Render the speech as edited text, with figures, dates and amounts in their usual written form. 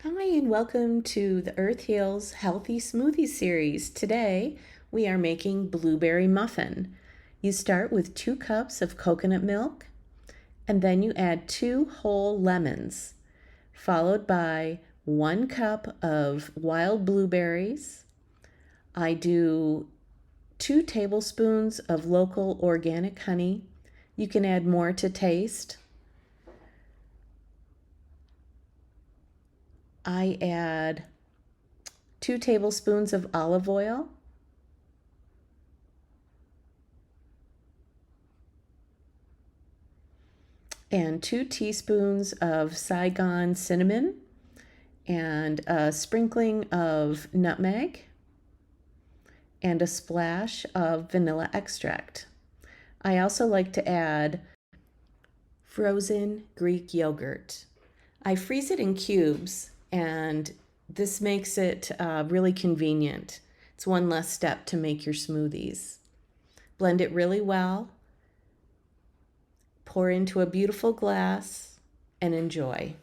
Hi, and welcome to the Earth Heals Healthy Smoothie series. Today, we are making blueberry muffin. You start with 2 cups of coconut milk, and then you add 2 whole lemons, followed by 1 cup of wild blueberries. I do 2 tablespoons of local organic honey. You can add more to taste. I add 2 tablespoons of olive oil, and 2 teaspoons of Saigon Cinnamon, and a sprinkling of nutmeg, and a splash of vanilla extract. I also like to add frozen Greek yogurt. I freeze it in cubes, and this makes it really convenient. It's one less step to make your smoothies. Blend it really well, pour into a beautiful glass, and enjoy.